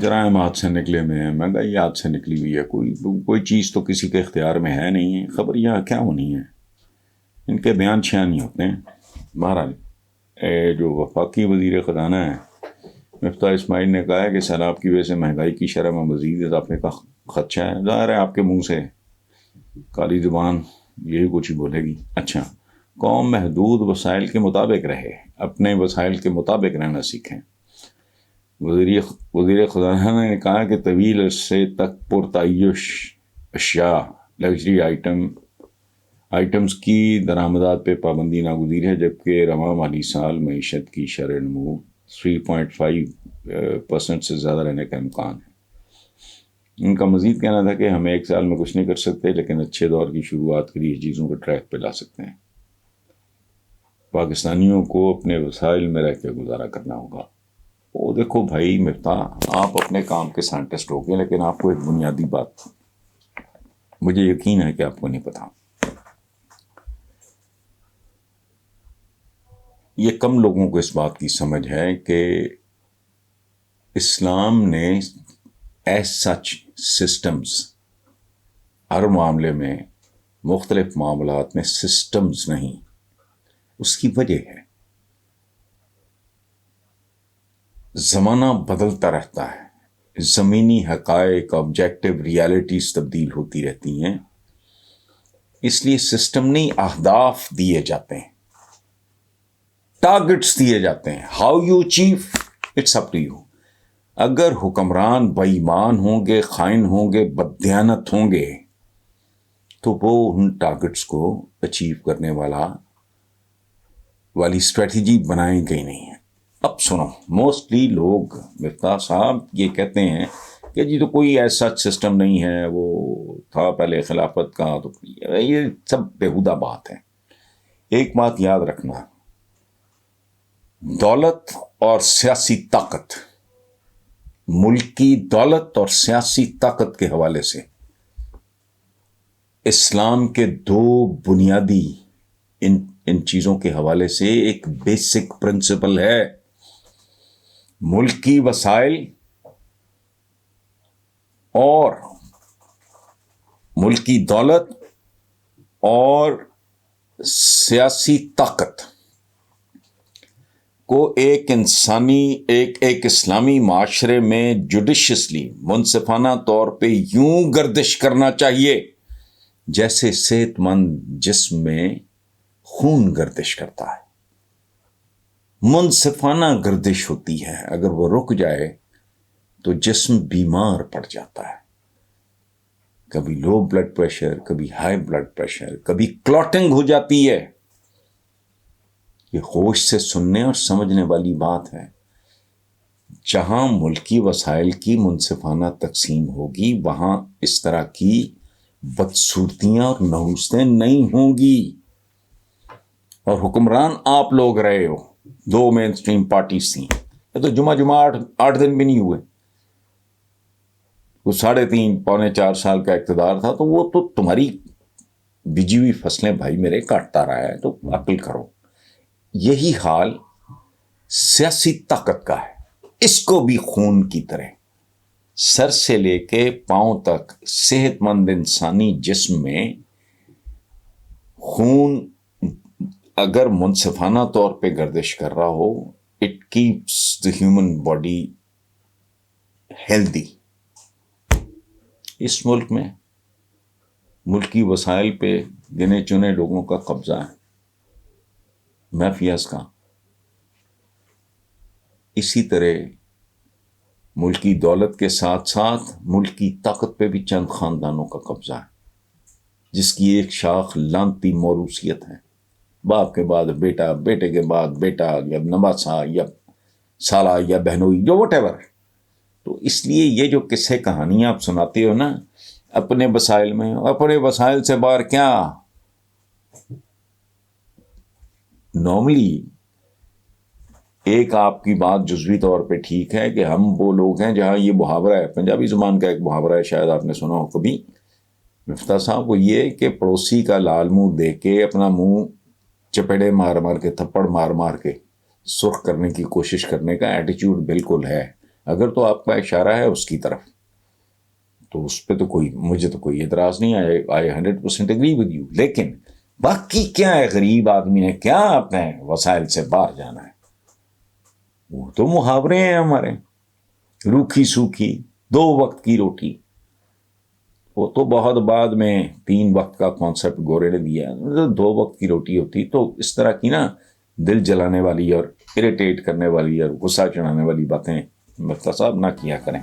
جرائم ہاتھ سے نکلے میں ہیں، مہنگائی ہاتھ سے نکلی ہوئی ہے، کوئی چیز تو کسی کے اختیار میں ہے نہیں ہے. خبر یہاں کیا ہونی ہے، ان کے بیان شیان نہیں ہوتے ہیں. بہرحال جو وفاقی وزیر خزانہ ہیں مفتاح اسماعیل نے کہا ہے کہ سیلاب کی وجہ سے مہنگائی کی شرح میں مزید اضافے کا خدشہ ہے. ظاہر ہے آپ کے منہ سے کالی زبان یہی کچھ ہی بولے گی. اچھا، قوم محدود وسائل کے مطابق رہے، اپنے وسائل کے مطابق رہنا سیکھیں. وزیر خزانہ نے کہا کہ طویل عرصے تک پرتعیش اشیاء لگژری آئٹمز کی درآمدات پہ پابندی ناگزیر ہے، جبکہ رواں مالی سال معیشت کی شرح نمو 3.5% سے زیادہ رہنے کا امکان ہے. ان کا مزید کہنا تھا کہ ہم ایک سال میں کچھ نہیں کر سکتے، لیکن اچھے دور کی شروعات کے لیے چیزوں کو ٹریک پہ لا سکتے ہیں. پاکستانیوں کو اپنے وسائل میں رہ کے گزارا کرنا ہوگا. وہ دیکھو بھائی مفتاح، آپ اپنے کام کے سائنٹسٹ ہو گئے، لیکن آپ کو ایک بنیادی بات مجھے یقین ہے کہ آپ کو نہیں پتا. یہ کم لوگوں کو اس بات کی سمجھ ہے کہ اسلام نے ایز سچ سسٹمز، ہر معاملے میں مختلف معاملات میں سسٹمز نہیں. اس کی وجہ ہے زمانہ بدلتا رہتا ہے، زمینی حقائق آبجیکٹو ریالٹیز تبدیل ہوتی رہتی ہیں. اس لیے سسٹم نہیں، اہداف دیے جاتے ہیں، ٹارگٹس دیے جاتے ہیں. How you achieve it's up to you. اگر حکمران بے ایمان ہوں گے، خائن ہوں گے، بددیانت ہوں گے، تو وہ ان ٹارگٹس کو اچیو کرنے والی اسٹریٹجی بنائیں گے نہیں. اب سنو، موسٹلی لوگ مفتاح صاحب یہ کہتے ہیں کہ جی تو کوئی ایسا سسٹم نہیں ہے، وہ تھا پہلے خلافت کا، تو یہ سب بےہودہ بات ہے. ایک بات یاد رکھنا، دولت اور سیاسی طاقت، ملکی دولت اور سیاسی طاقت کے حوالے سے اسلام کے دو بنیادی ان چیزوں کے حوالے سے ایک بیسک پرنسپل ہے. ملکی وسائل اور ملکی دولت اور سیاسی طاقت کو ایک اسلامی معاشرے میں جوڈیشسلی، منصفانہ طور پہ یوں گردش کرنا چاہیے جیسے صحت مند جسم میں خون گردش کرتا ہے. منصفانہ گردش ہوتی ہے. اگر وہ رک جائے تو جسم بیمار پڑ جاتا ہے. کبھی لو بلڈ پریشر، کبھی ہائی بلڈ پریشر، کبھی کلوٹنگ ہو جاتی ہے. یہ ہوش سے سننے اور سمجھنے والی بات ہے. جہاں ملکی وسائل کی منصفانہ تقسیم ہوگی، وہاں اس طرح کی بدصورتیاں اور نحوستیں نہیں ہوں گی. اور حکمران آپ لوگ رہے ہو، دو مین اسٹریم پارٹیز تھیں. یہ تو جمعہ 8 دن بھی نہیں ہوئے، وہ 3.5 پونے 4 سال کا اقتدار تھا. تو وہ تو تمہاری بجی ہوئی فصلیں بھائی میرے کاٹتا رہا ہے. تو عقل کرو. یہی حال سیاسی طاقت کا ہے. اس کو بھی خون کی طرح سر سے لے کے پاؤں تک صحت مند انسانی جسم میں خون اگر منصفانہ طور پہ گردش کر رہا ہو، it keeps the human body healthy. اس ملک میں ملکی وسائل پہ گنے چنے لوگوں کا قبضہ ہے، مافیاز کا. اسی طرح ملکی دولت کے ساتھ ساتھ ملکی طاقت پہ بھی چند خاندانوں کا قبضہ ہے، جس کی ایک شاخ لانتی موروثیت ہے. باپ کے بعد بیٹا، بیٹے کے بعد بیٹا، یا نواسا، یا سالہ، یا بہنوئی، جو وٹ ایور. تو اس لیے یہ جو قصے کہانیاں آپ سناتے ہو نا اپنے وسائل میں، اپنے وسائل سے باہر کیا. نارملی ایک آپ کی بات جزوی طور پہ ٹھیک ہے کہ ہم وہ لوگ ہیں جہاں یہ محاورہ ہے، پنجابی زبان کا ایک محاورہ ہے، شاید آپ نے سنا ہو کبھی مفتاح صاحب. وہ یہ کہ پڑوسی کا لال منہ دیکھ کے اپنا منہ چپیڑے مار مار کے، تھپڑ مار مار کے سرخ کرنے کی کوشش کرنے کا ایٹیچیوڈ بالکل ہے. اگر تو آپ کا اشارہ ہے اس کی طرف تو اس پہ تو مجھے تو کوئی اعتراض نہیں آئے. آئی 100% اگری ود یو. لیکن باقی کیا ہے، غریب آدمی نے کیا اپنے وسائل سے باہر جانا ہے؟ وہ تو محاورے ہیں ہمارے، روکھی سوکھی 2 وقت کی روٹی. وہ تو بہت بعد میں 3 وقت کا کانسیپٹ گورے نے دیا. 2 وقت کی روٹی ہوتی تو اس طرح کی نا دل جلانے والی اور اریٹیٹ کرنے والی اور غصہ چڑھانے والی باتیں مرتکب نہ کیا کریں.